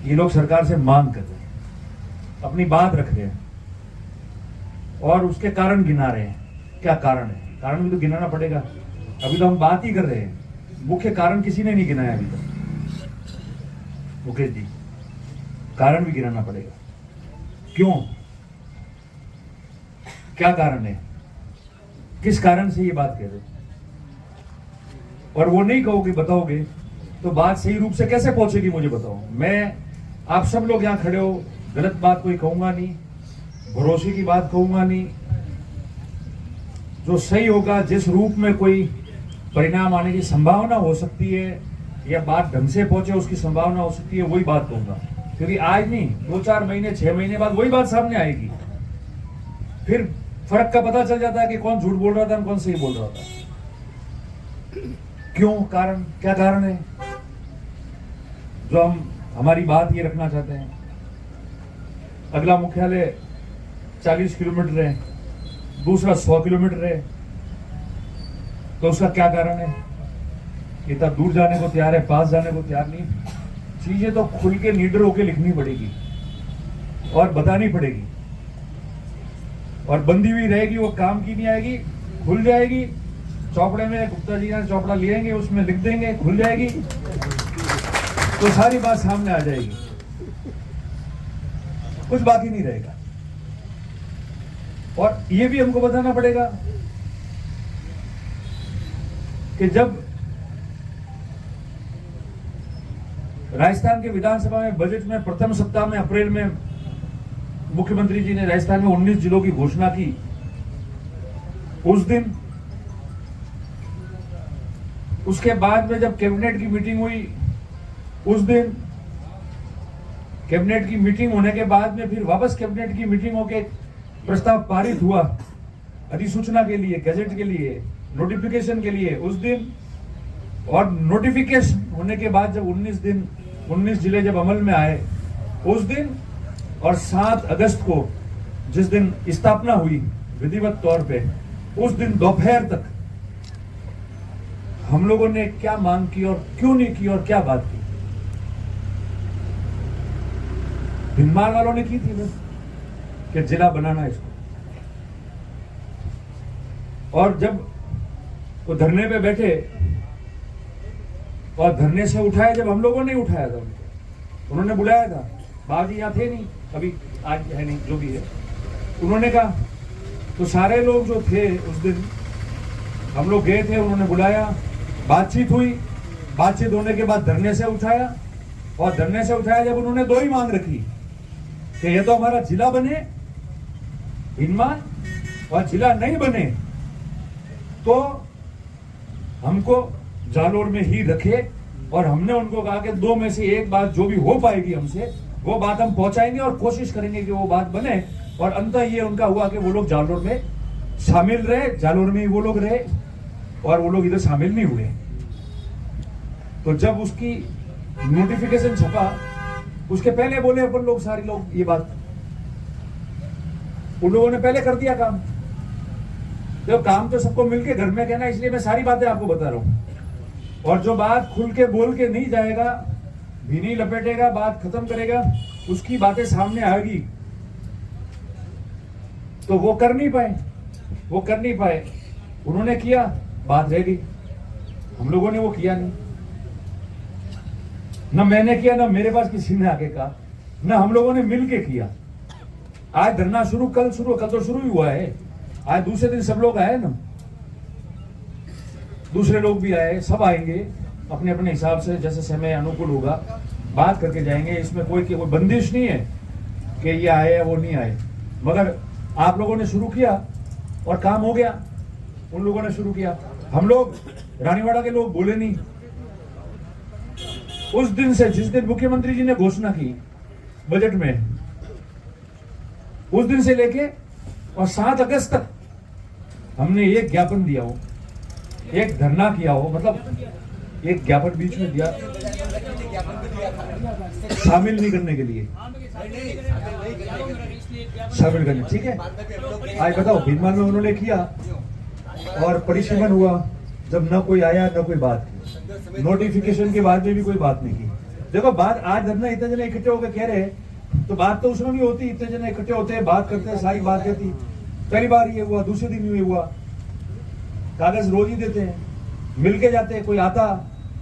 ये लोग सरकार से मांग कर रहे हैं, अपनी बात रख रहे हैं और उसके कारण गिना रहे हैं। क्या कारण है? कारण भी तो गिनाना पड़ेगा। अभी तो हम बात ही कर रहे हैं, मुख्य कारण किसी ने नहीं गिनाया अभी तक। मुकेश जी, कारण भी गिनाना पड़ेगा। क्यों? क्या कारण है? किस कारण से ये बात कह रहे? और वो नहीं कहोगे, बताओगे तो बात सही रूप से कैसे पहुंचेगी? मुझे बताओ। मैं, आप सब लोग यहां खड़े हो, गलत बात कोई कहूंगा नहीं, भरोसे की बात कहूंगा नहीं। जो सही होगा, जिस रूप में कोई परिणाम आने की संभावना हो सकती है या बात ढंग से पहुंचे उसकी संभावना हो सकती है, वही बात कहूंगा। क्योंकि आज नहीं, 2-4 महीने 6 महीने बाद वही बात सामने आएगी। फिर फर्क का पता चल जाता है कि कौन झूठ बोल रहा था, कौन सही बोल रहा था। क्यों? कारण, क्या कारण है जो हमारी बात ये रखना चाहते हैं? अगला मुख्यालय 40 किलोमीटर है, दूसरा 100 किलोमीटर है, तो उसका क्या कारण है? इतना दूर जाने को तैयार है, पास जाने को तैयार नहीं। चीजें तो खुल के निडर होके लिखनी पड़ेगी और बतानी पड़ेगी, और बंदी हुई रहेगी, वो काम की नहीं आएगी, खुल जाएगी। चौपड़े में गुप्ता जी ने चौपड़ा लेंगे, उसमें लिख देंगे, खुल जाएगी, तो सारी बात सामने आ जाएगी, कुछ बाकी नहीं रहेगा। और ये भी हमको बताना पड़ेगा कि जब राजस्थान के विधानसभा में बजट में प्रथम सप्ताह में अप्रैल में मुख्यमंत्री जी ने राजस्थान में 19 जिलों की घोषणा की, उस दिन, उसके बाद में जब कैबिनेट की मीटिंग हुई, उस दिन कैबिनेट की मीटिंग होने के बाद में फिर वापस कैबिनेट की मीटिंग होके प्रस्ताव पारित हुआ अधिसूचना के लिए, गैजेट के लिए, नोटिफिकेशन के लिए उस दिन। और नोटिफिकेशन होने के बाद जब 19 जिले जब अमल में आए उस दिन, और 7 अगस्त को जिस दिन स्थापना हुई विधिवत तौर पे, उस दिन दोपहर तक हम लोगों ने क्या मांग की और क्यों नहीं की और क्या बात की? भिनमार वालों ने की थी ना कि जिला बनाना इसको, और जब वो धरने पे बैठे और धरने से उठाया, जब हम लोगों ने उठाया था उन्होंने बुलाया था, बाबू जी यहाँ थे नहीं, अभी आज है नहीं, जो भी है, उन्होंने कहा, तो सारे लोग जो थे उस दिन हम लोग गए थे, उन्होंने बुलाया, बातचीत हुई, बातचीत होने के बाद धरने से उठाया, और धरने से उठाया जब उन्होंने 2 ही मांग रखी कि ये तो हमारा जिला बने भिनमार, और जिला नहीं बने तो हमको जालोर में ही रखे। और हमने उनको कहा कि 2 में से एक बात जो भी हो पाएगी हमसे, वो बात हम पहुंचाएंगे और कोशिश करेंगे कि वो बात बने। और अंततः ये उनका हुआ कि वो लोग जालोर में शामिल रहे, जालोर में ही वो लोग रहे, और वो लोग इधर शामिल नहीं हुए। तो जब उसकी नोटिफिकेशन छपा, उसके पहले बोले अपन लोग, सारे लोग ये बात, उन लोगों ने पहले कर दिया काम। तो काम तो सबको मिलके घर में कहना, इसलिए मैं सारी बातें आपको बता रहा हूं। और जो बात खुल के बोल के नहीं जाएगा, भी नहीं लपेटेगा, बात खत्म करेगा, उसकी बातें सामने आएगी, तो वो कर नहीं पाए। उन्होंने किया, बात रह गई। हम लोगों ने वो किया नहीं, ना मैंने किया, ना मेरे पास किसी ने आके कहा, ना हम लोगों ने मिलके किया। आज धरना शुरू, कल तो शुरू ही हुआ है, आज दूसरे दिन सब लोग आए ना, दूसरे लोग भी आए, सब आएंगे अपने अपने हिसाब से, जैसे समय अनुकूल होगा बात करके जाएंगे। इसमें कोई बंदिश नहीं है कि ये आए या वो नहीं आए, मगर आप लोगों ने शुरू किया और काम हो गया। उन लोगों ने शुरू किया, हम लोग रानीवाड़ा के लोग बोले नहीं। उस दिन से, जिस दिन मुख्यमंत्री जी ने घोषणा की बजट में, उस दिन से लेके और 7 अगस्त तक हमने एक ज्ञापन दिया हो, एक धरना किया हो, मतलब एक ज्ञापन बीच में दिया, शामिल नहीं करने के लिए, शामिल करने, ठीक है। आज बताओ, भिनमार में उन्होंने किया और परिसीमन हुआ, जब ना कोई आया ना कोई बात की, नोटिफिकेशन के बाद में भी कोई बात नहीं की। देखो बात आज धरना इतने जने इकट्ठे होकर कह रहे हैं, तो बात तो उसमें भी होती, इतने जने इकट्ठे होते हैं, बात करते हैं, सारी बात कहती। पहली बार ये हुआ, दूसरे दिन ये हुआ, कागज रोज ही देते हैं, मिलके जाते हैं। कोई आता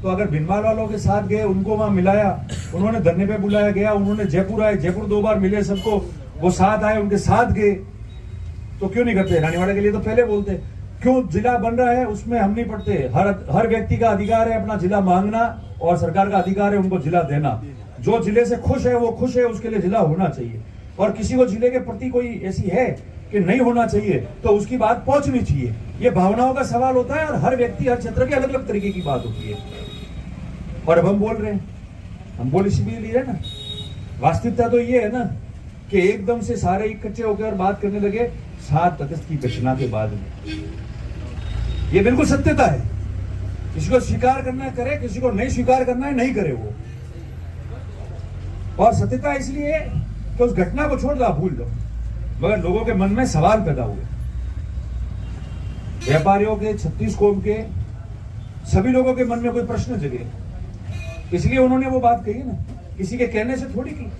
तो अगर भिनमाल वालों के साथ गए, उनको वहां मिलाया, उन्होंने धरने पे बुलाया गया, उन्होंने जयपुर आए, जयपुर 2 बार मिले सबको, वो साथ आए, उनके साथ गए, तो क्यों नहीं करते? रानीवाड़ा के लिए तो पहले बोलते। क्यों जिला बन रहा है उसमें हम नहीं पढ़ते? हर व्यक्ति का अधिकार है अपना जिला मांगना, और सरकार का अधिकार है उनको जिला देना। जो जिले से खुश है वो खुश है, उसके लिए जिला होना चाहिए। और किसी को जिले के प्रति कोई ऐसी है कि नहीं होना चाहिए, तो उसकी बात पहुंचनी चाहिए। ये भावनाओं का सवाल होता है, और हर व्यक्ति हर क्षेत्र के अलग अलग तरीके की बात होती है। और अब हम बोल रहे हैं, हम बोल इसलिए ना, वास्तविकता तो ये है ना कि एकदम से सारे इकट्ठे होकर बात करने लगे 7 अगस्त की घोषणा के बाद में। ये बिल्कुल सत्यता है। किसी को स्वीकार करना है करे, किसी को नहीं स्वीकार करना है नहीं करे वो। और सत्यता इसलिए है कि उस घटना को छोड़ दो, भूल दो, मगर लोगों के मन में सवाल पैदा हुए। व्यापारियों के, 36 कौम के सभी लोगों के मन में कोई प्रश्न जगे, इसलिए उन्होंने वो बात कही ना, किसी के कहने से थोड़ी की।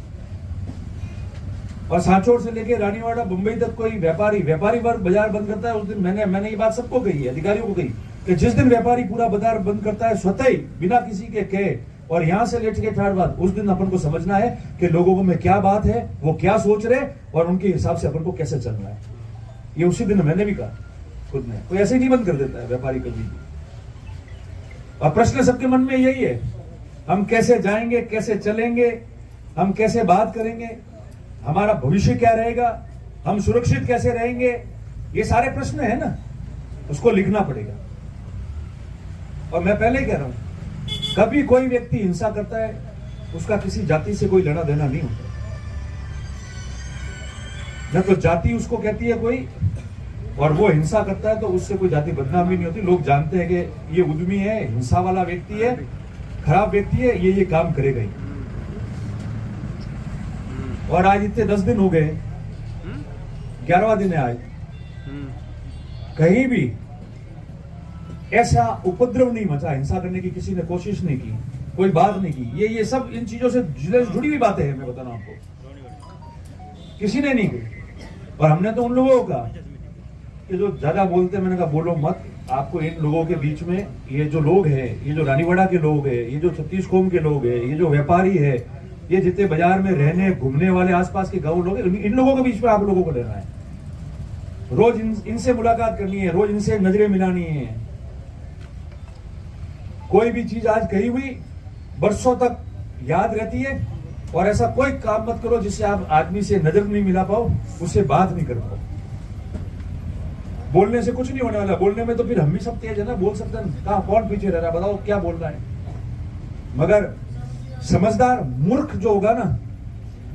और सांचौर से लेके रानीवाड़ा मुंबई तक कोई व्यापारी वर्ग बाजार बंद करता है, उस दिन मैंने ये बात सबको कही है, अधिकारियों को कही, कि जिस दिन व्यापारी पूरा बाजार बंद करता है स्वतः ही, बिना किसी के कहे, और यहां से लेट के ठाड़ बात, उस दिन अपन को समझना है कि लोगों में क्या बात है, वो क्या सोच रहे, और उनके हिसाब से अपन को कैसे चलना है। ये उसी दिन मैंने भी कहा खुद ने, कोई ऐसे ही नहीं बंद कर देता है व्यापारी कभी भी। और प्रश्न सबके मन में यही है, हम कैसे जाएंगे, कैसे चलेंगे, हम कैसे बात करेंगे, हमारा भविष्य क्या रहेगा, हम सुरक्षित कैसे रहेंगे, ये सारे प्रश्न है ना, उसको लिखना पड़ेगा। और मैं पहले ही कह रहा हूं, कभी कोई व्यक्ति हिंसा करता है, उसका किसी जाति से कोई लेना देना नहीं होता। न तो जाति उसको कहती है कोई, और वो हिंसा करता है तो उससे कोई जाति बदनाम भी नहीं होती। लोग जानते हैं कि ये उद्यमी है, हिंसा वाला व्यक्ति है, खराब व्यक्ति है, ये काम करेगा ही। और आज इतने 10 दिन हो गए, 11वां दिन है आज, कहीं भी ऐसा उपद्रव नहीं मचा, हिंसा करने की किसी ने कोशिश नहीं की, कोई बात नहीं की। ये सब इन चीजों से जुड़ी हुई बातें हैं, मैं बता रहा हूं आपको, किसी ने नहीं की। और हमने तो उन लोगों का कि जो ज्यादा बोलते, मैंने कहा बोलो मत, आपको इन लोगों के बीच में ये जो लोग हैं, ये जो रानीवाड़ा के लोग हैं, ये जो 36 कौम के लोग हैं, ये जो व्यापारी है, ये जितने बाजार में रहने घूमने वाले आसपास के गांव लोग, इन लोगों के बीच में आप लोगों को रहना है। रोज इनसे मुलाकात करनी है, रोज इनसे नजरें मिलानी है। कोई भी चीज आज कही हुई बरसों तक याद रहती है। और ऐसा कोई काम मत करो जिससे आप आदमी से नजर नहीं मिला पाओ, उससे बात नहीं कर पाओ। बोलने से कुछ नहीं होने वाला, बोलने में तो फिर हम भी सब तेज है ना, बोल सकते हैं, कहां कौन पीछे रह रहा है, बताओ क्या बोल रहा है। मगर समझदार मूर्ख जो होगा ना,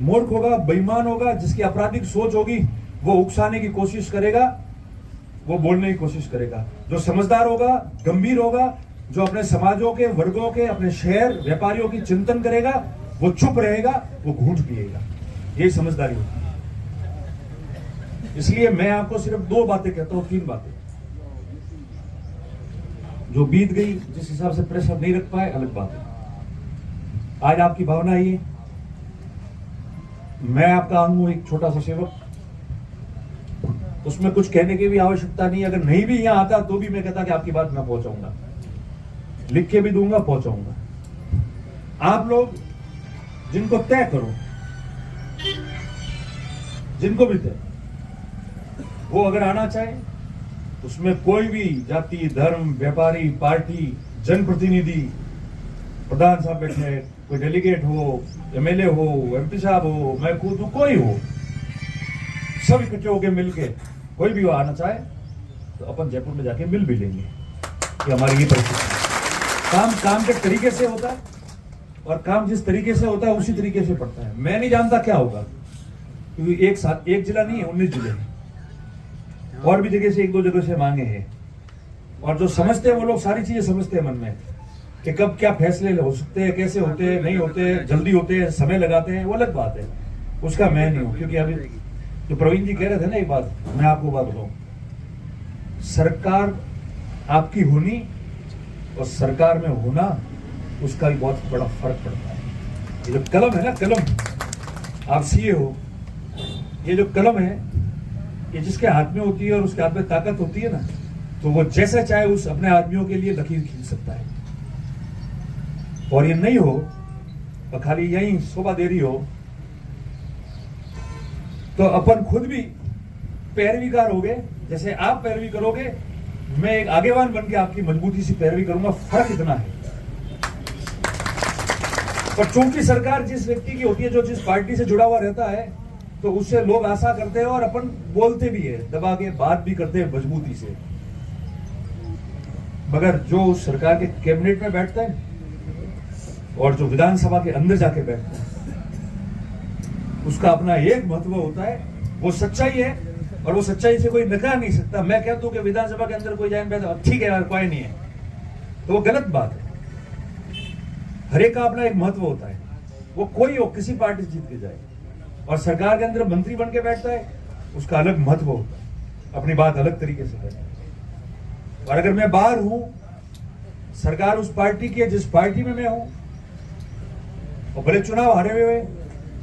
मूर्ख होगा, बेईमान होगा, जिसकी आपराधिक सोच होगी, वो उकसाने की कोशिश करेगा, वो बोलने की कोशिश करेगा। जो समझदार होगा, गंभीर होगा, जो अपने समाजों के, वर्गों के, अपने शहर व्यापारियों की चिंतन करेगा, वो चुप रहेगा, वो घूंट पिएगा। यही समझदारी होती है। इसलिए मैं आपको सिर्फ 2 बातें कहता हूं, 3 बातें। जो बीत गई, जिस हिसाब से प्रेशर नहीं रख पाए, अलग बात है। आज आपकी भावना ये, मैं आपका अंग हूं, एक छोटा सा सेवक, उसमें कुछ कहने की भी आवश्यकता नहीं। अगर नहीं भी यहां आता तो भी मैं कहता कि आपकी बात मैं पहुंचाऊंगा, लिख के भी दूंगा, पहुंचाऊंगा। आप लोग जिनको तय करो, जिनको भी तय, वो अगर आना चाहे, उसमें कोई भी जाति, धर्म, व्यापारी, पार्टी, जनप्रतिनिधि, प्रधान साहब बैठे हैं, कोई डेलीगेट हो, एमएलए हो, एमपी साहब हो, मैं खुद हूं, कोई हो, सब इकट्ठे होके मिलके कोई भी आना चाहे तो अपन जयपुर में जाके मिल भी लेंगे। कि हमारी ये परिस्थिति, काम के तरीके से होता है, और काम जिस तरीके से होता है उसी तरीके से पड़ता है। मैं नहीं जानता क्या होगा, क्योंकि एक जिला नहीं है, 19 जिले हैं, और भी जगह से 1-2 जगह से मांगे हैं। और जो समझते हैं वो लोग सारी चीजें समझते हैं मन में, कि कब क्या फैसले हो सकते हैं, कैसे होते हैं, नहीं होते, जल्दी होते हैं, समय लगाते हैं, वो अलग बात है, उसका मैं नहीं हूं। क्योंकि अभी तो प्रवीण जी कह रहे थे ना एक बात, मैं आपको बात बताऊं, सरकार आपकी होनी और सरकार में होना, उसका भी बहुत बड़ा फर्क पड़ता है। ये जो कलम है ना, कलम, आप सीए हो, ये जो कलम है ये जिसके हाथ में होती है और उसके हाथ में ताकत होती है ना, तो वो जैसा चाहे उस अपने आदमियों के लिए लकीर खींच सकता है। और ये नहीं हो तो खाली यही शोभा दे रही हो तो अपन खुद भी पैरवीकार हो गए। जैसे आप पैरवी करोगे, मैं एक आगेवान बन के आपकी मजबूती से पैरवी करूंगा। फर्क इतना है। पर चूंकि सरकार जिस व्यक्ति की होती है, जो जिस पार्टी से जुड़ा हुआ रहता है, तो उससे लोग आशा करते हैं और अपन बोलते भी है, दबा के बात भी करते हैं मजबूती से। मगर जो उस सरकार के कैबिनेट में बैठता है और जो विधानसभा के अंदर जाके बैठता है, उसका अपना एक महत्व होता है, वो सच्चाई है। और वो सच्चाई से कोई नकार नहीं सकता। मैं कह दूं कि विधानसभा के अंदर कोई जाए बैठा, ठीक है यार कोई नहीं है, तो वो गलत बात है। हर एक का अपना एक महत्व होता है। वो कोई हो, किसी पार्टी से जीत के जाए और सरकार के अंदर मंत्री बन के बैठता है, उसका अलग महत्व होता है, अपनी बात अलग तरीके से करता है। और अगर मैं बाहर हूं, सरकार उस पार्टी की है जिस पार्टी में मैं हूं, और भले चुनाव हारे हुए,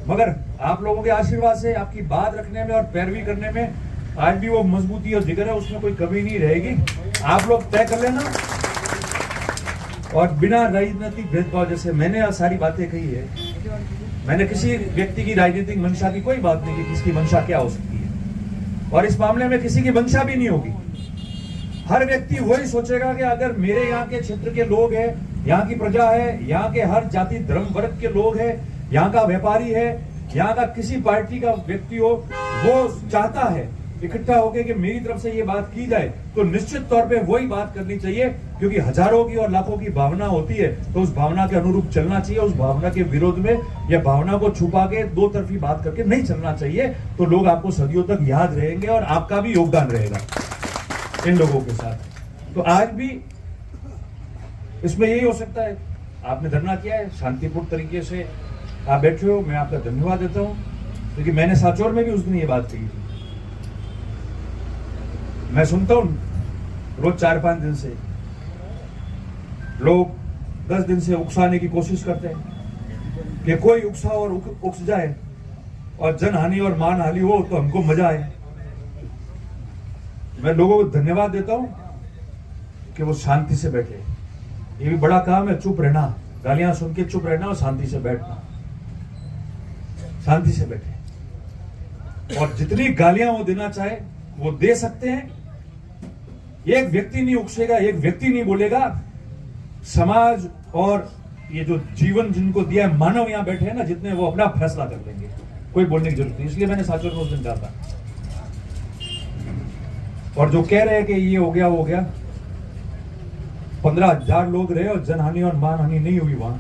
मगर आप लोगों के आशीर्वाद से, आपकी बात रखने में और पैरवी करने में आज भी वो मजबूती और जिगर है, उसमें कोई कमी नहीं रहेगी। आप लोग तय कर लेना। और बिना राजनीतिक भेदभाव, जैसे मैंने सारी बातें कही है, मैंने किसी व्यक्ति की राजनीतिक मंशा की कोई बात नहीं की, किसकी मंशा क्या हो सकती है। और इस मामले में किसी की मंशा भी नहीं होगी। हर व्यक्ति वही सोचेगा कि अगर मेरे यहाँ के क्षेत्र के लोग हैं, यहाँ की प्रजा है, यहाँ के हर जाति धर्म वर्ग के लोग हैं, यहाँ का व्यापारी है, यहाँ का किसी पार्टी का व्यक्ति हो, वो चाहता है इकट्ठा होकर कि मेरी तरफ से ये बात की जाए, तो निश्चित तौर पे वही बात करनी चाहिए। क्योंकि हजारों की और लाखों की भावना होती है, तो उस भावना के अनुरूप चलना चाहिए। उस भावना के विरोध में या भावना को छुपा के दो तरफी बात करके नहीं चलना चाहिए। तो लोग आपको सदियों तक याद रहेंगे और आपका भी योगदान रहेगा इन लोगों के साथ। तो आज भी इसमें यही हो सकता है, आपने धरना किया है, शांतिपूर्ण तरीके से आप बैठे हो, मैं आपका धन्यवाद देता हूं। क्योंकि मैंने सांचौर में भी उस दिन ये बात कही थी। मैं सुनता हूं रोज 4-5 दिन से लोग 10 दिन से उकसाने की कोशिश करते हैं कि कोई उकसा और उकस जाए और जनहानि और मानहानि हो तो हमको मजा आए। मैं लोगों को धन्यवाद देता हूं कि वो शांति से बैठे। ये भी बड़ा काम है, चुप रहना, गालियां सुन के चुप रहना और शांति से बैठना, शांति से बैठे। और जितनी गालियां वो देना चाहे वो दे सकते हैं। एक व्यक्ति नहीं उकसेगा, एक व्यक्ति नहीं बोलेगा। समाज और ये जो जीवन जिनको दिया है, मानव यहां बैठे हैं ना जितने, वो अपना फैसला कर लेंगे, कोई बोलने की जरूरत नहीं। इसलिए मैंने सांचौर में उस दिन कहा था। और जो कह रहे हैं कि ये हो गया वो हो गया, 15,000 लोग रहे और जनहानि और मानहानि नहीं हुई वहां,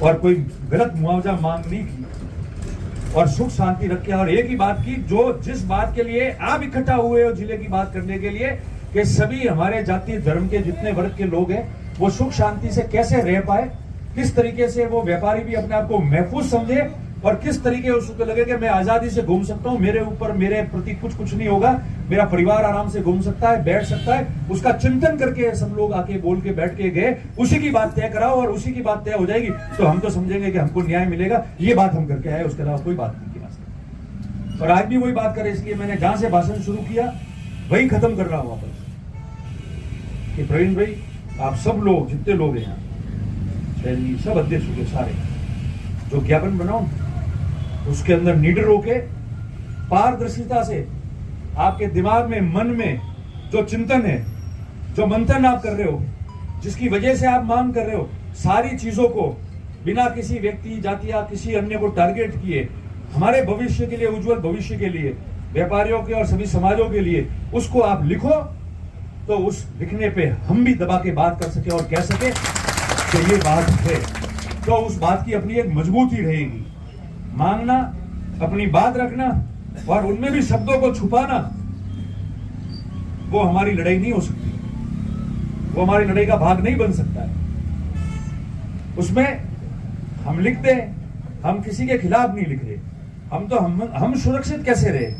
और कोई गलत मुआवजा मांग नहीं की, और सुख शांति रखे। और एक ही बात की, जो जिस बात के लिए आप इकट्ठा हुए हो जिले की बात करने के लिए, कि सभी हमारे जाति धर्म के जितने वर्ग के लोग हैं वो सुख शांति से कैसे रह पाए, किस तरीके से वो व्यापारी भी अपने आप को महफूज समझे, और किस तरीके उसको लगे कि मैं आजादी से घूम सकता हूं, मेरे ऊपर मेरे प्रति कुछ नहीं होगा, मेरा परिवार आराम से घूम सकता है, बैठ सकता है। उसका चिंतन करके सब लोग आके बोल के बैठ के गए, उसी की बात तय कराओ और उसी की बात तय हो जाएगी, तो हम तो समझेंगे कि हमको न्याय मिलेगा। ये बात हम करके आए, उसके अलावा कोई बात नहीं की वास्ते। और आज भी वही बात करें, इसलिए मैंने जहां से भाषण शुरू किया वही खत्म कर रहा हूं वापस, कि प्रवीण भाई, आप सब लोग जितने लोग हैं यहाँ, सब अध्यक्ष के सारे, जो ज्ञापन बनाओ उसके अंदर निडर होके पारदर्शिता से आपके दिमाग में, मन में जो चिंतन है, जो मंथन आप कर रहे हो, जिसकी वजह से आप मांग कर रहे हो, सारी चीजों को बिना किसी व्यक्ति, जाति या किसी अन्य को टारगेट किए, हमारे भविष्य के लिए, उज्जवल भविष्य के लिए, व्यापारियों के और सभी समाजों के लिए, उसको आप लिखो, तो उस लिखने पे हम भी दबा के बात कर सके और कह सके कि ये बात है, तो उस बात की अपनी एक मजबूती रहेगी। मांगना, अपनी बात रखना और उनमें भी शब्दों को छुपाना, वो हमारी लड़ाई नहीं हो सकती, वो हमारी लड़ाई का भाग नहीं बन सकता है। उसमें हम लिखते हैं, हम किसी के खिलाफ नहीं लिख रहे, हम सुरक्षित कैसे रहे,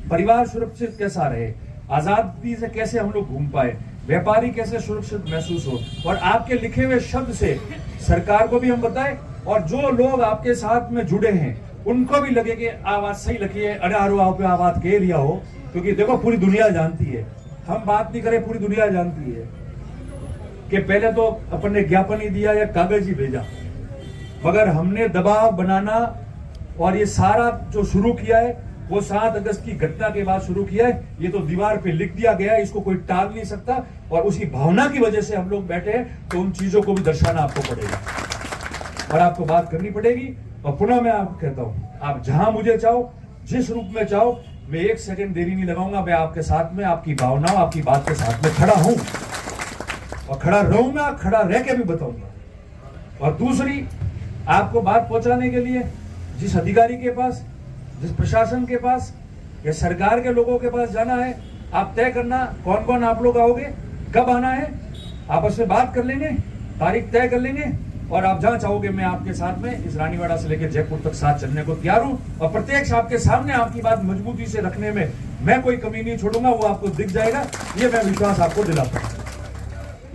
परिवार सुरक्षित कैसा रहे, आजादी से कैसे हम लोग घूम पाए, व्यापारी कैसे सुरक्षित महसूस हो। और आपके लिखे हुए शब्द से सरकार को भी हम बताएं और जो लोग आपके साथ में जुड़े हैं उनको भी लगे कि आवाज सही लगी है, अरे आरो आप पे आवाज कह लिया हो, क्योंकि देखो पूरी दुनिया जानती है, हम बात नहीं करें, पूरी दुनिया जानती है कि पहले तो अपन ने ज्ञापन ही दिया या कागज ही भेजा, मगर हमने दबाव बनाना और ये सारा जो शुरू किया है वो 7 अगस्त की घटना के बाद शुरू किया है। ये तो दीवार पे लिख दिया गया है, इसको कोई टाल नहीं सकता, और उसी भावना की वजह से हम लोग बैठे हैं, तो उन चीजों को भी दर्शाना आपको पड़ेगा और आपको बात करनी पड़ेगी। और पुनः मैं आपको कहता हूं, आप जहां मुझे चाहो, जिस रूप में चाहो, मैं 1 सेकंड देरी नहीं लगाऊंगा, मैं आपके साथ में, आपकी भावनाओं, आपकी बात के साथ में खड़ा हूं और खड़ा रहूंगा, खड़ा रह के भी बताऊंगा। और दूसरी, आपको बात पहुंचाने के लिए जिस अधिकारी के पास, जिस प्रशासन के पास या सरकार के लोगों के पास जाना है, आप तय करना कौन कौन आप लोग आओगे, कब आना है, आपस में बात कर लेंगे, तारीख तय कर लेंगे, और आप जहां चाहोगे मैं आपके साथ में इस रानीवाड़ा से लेकर जयपुर तक साथ चलने को तैयार हूं। और प्रत्यक्ष आपके सामने आपकी बात मजबूती से रखने में मैं कोई कमी नहीं छोड़ूंगा, वो आपको दिख जाएगा। ये मैं विश्वास आपको दिलाता हूं,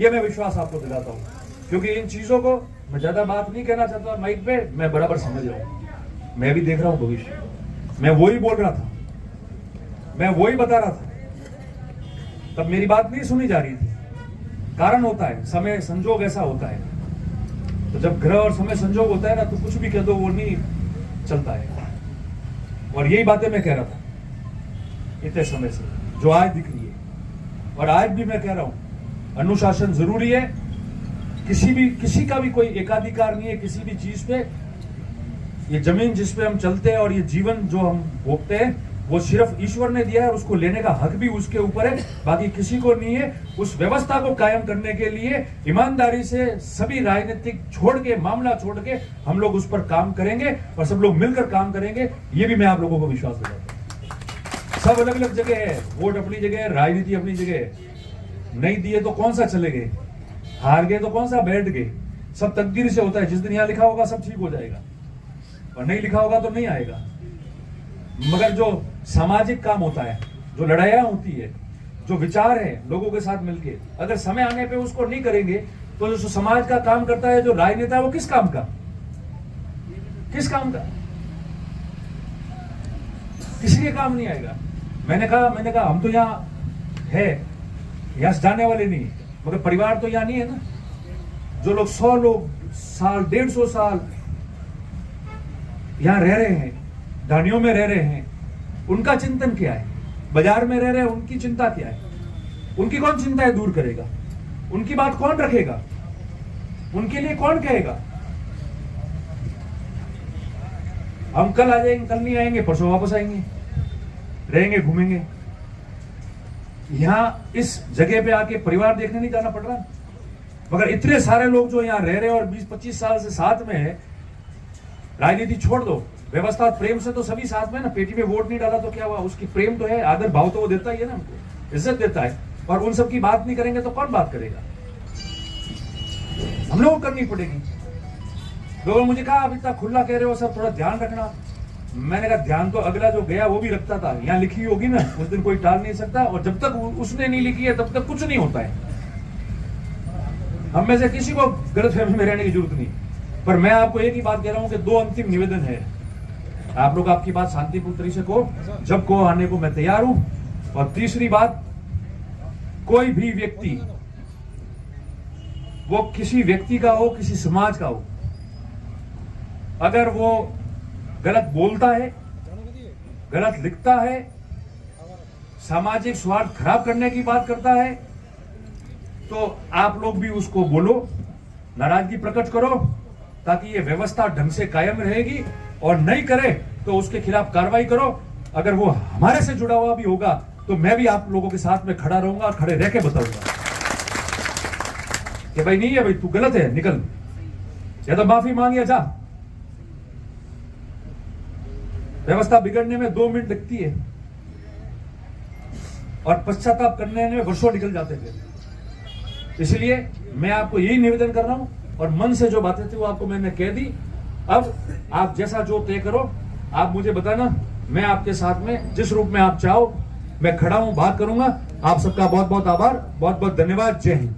ये मैं विश्वास आपको दिलाता हूं, क्योंकि इन चीजों को मैं ज्यादा बात नहीं कहना चाहता माइक पे, मैं बराबर समझ रहा हूं, मैं भी देख रहा हूं भविष्य, मैं वही बोल रहा था, मैं वही बता रहा था, तब मेरी बात नहीं सुनी जा रही थी। कारण होता है, समय संजोग ऐसा होता है, तो जब ग्रह और समय संजोग होता है ना, तो कुछ भी कह दो वो नहीं चलता है। और यही बातें मैं कह रहा था इतने समय से, जो आज दिख रही है, और आज भी मैं कह रहा हूं, अनुशासन जरूरी है। किसी का भी कोई एकाधिकार नहीं है किसी भी चीज पे। ये जमीन जिस पे हम चलते हैं और ये जीवन जो हम भोगते हैं, वो सिर्फ ईश्वर ने दिया है, और उसको लेने का हक भी उसके ऊपर है, बाकी किसी को नहीं है। उस व्यवस्था को कायम करने के लिए ईमानदारी से सभी राजनीतिक छोड़ के, मामला छोड़ के हम लोग उस पर काम करेंगे, और सब लोग मिलकर काम करेंगे। ये भी मैं आप लोगों को विश्वास दिलाता हूं। सब अलग अलग जगह है, वोट अपनी जगह है, राजनीति अपनी जगह है। नहीं दिए तो कौन सा चले गए, हार गए तो कौन सा बैठ गए, सब तकदीर से होता है। जिस दिन यहां लिखा होगा सब ठीक हो जाएगा, और नहीं लिखा होगा तो नहीं आएगा। मगर जो सामाजिक काम होता है, जो लड़ाइयां होती है, जो विचार है लोगों के साथ मिलके, अगर समय आने पे उसको नहीं करेंगे, तो जो समाज का काम करता है, जो राजनेता है, वो किस काम का, किस काम का, किसी के काम नहीं आएगा। मैंने कहा हम तो यहाँ है, यहाँ से जाने वाले नहीं, मगर परिवार तो यहाँ नहीं है ना। जो लोग 100 लोग साल, 150 साल यहाँ रह रहे हैं, ढानियों में रह रहे हैं, उनका चिंतन क्या है, बाजार में रह रहे हैं, उनकी चिंता क्या है, उनकी कौन चिंताएं दूर करेगा, उनकी बात कौन रखेगा, उनके लिए कौन कहेगा। हम कल आ जाएंगे, कल नहीं आएंगे, परसों वापस आएंगे, रहेंगे, घूमेंगे। यहां इस जगह पे आके परिवार देखने नहीं जाना पड़ रहा, मगर इतने सारे लोग जो यहाँ रह रहे हैं और 20-25 साल से साथ में है। राजनीति छोड़ दो, व्यवस्था प्रेम से तो सभी साथ में ना। पेटी में वोट नहीं डाला तो क्या हुआ, उसकी प्रेम तो है, आदर भाव तो वो देता ही है ना, हमको इज्जत देता है। और उन सब की बात नहीं करेंगे तो कौन बात करेगा, हम लोग करनी पड़ेगी। लोगों ने मुझे कहा अब इतना खुला कह रहे हो सब, थोड़ा ध्यान रखना। मैंने कहा ध्यान तो अगला जो गया वो भी रखता था, यहाँ लिखी होगी ना, उस दिन कोई टाल नहीं सकता, और जब तक उसने नहीं लिखी है तब तक कुछ नहीं होता है। हम में से किसी को गलतफहमी में रहने की जरूरत नहीं। पर मैं आपको एक ही बात कह रहा हूं कि 2 अंतिम निवेदन है। आप लोग आपकी बात शांतिपूर्ण तरीके से कहो, जब को आने को मैं तैयार हूं। और तीसरी बात, कोई भी व्यक्ति, वो किसी व्यक्ति का हो, किसी समाज का हो, अगर वो गलत बोलता है, गलत लिखता है, सामाजिक स्वार्थ खराब करने की बात करता है, तो आप लोग भी उसको बोलो, नाराजगी प्रकट करो, ताकि ये व्यवस्था ढंग से कायम रहेगी। और नहीं करे तो उसके खिलाफ कार्रवाई करो। अगर वो हमारे से जुड़ा हुआ भी होगा तो मैं भी आप लोगों के साथ में खड़ा रहूंगा और खड़े रह के बताऊंगा कि भाई नहीं है, भाई तू गलत है, निकल, या तो माफी मांग या जा। व्यवस्था बिगड़ने में 2 मिनट लगती है और पश्चाताप करने में वर्षों निकल जाते थे। इसलिए मैं आपको यही निवेदन कर रहा हूं, और मन से जो बातें थी वो आपको मैंने कह दी। अब आप जैसा जो तय करो, आप मुझे बताना, मैं आपके साथ में जिस रूप में आप चाहो मैं खड़ा हूं, बात करूंगा। आप सबका बहुत बहुत आभार, बहुत बहुत धन्यवाद। जय हिंद।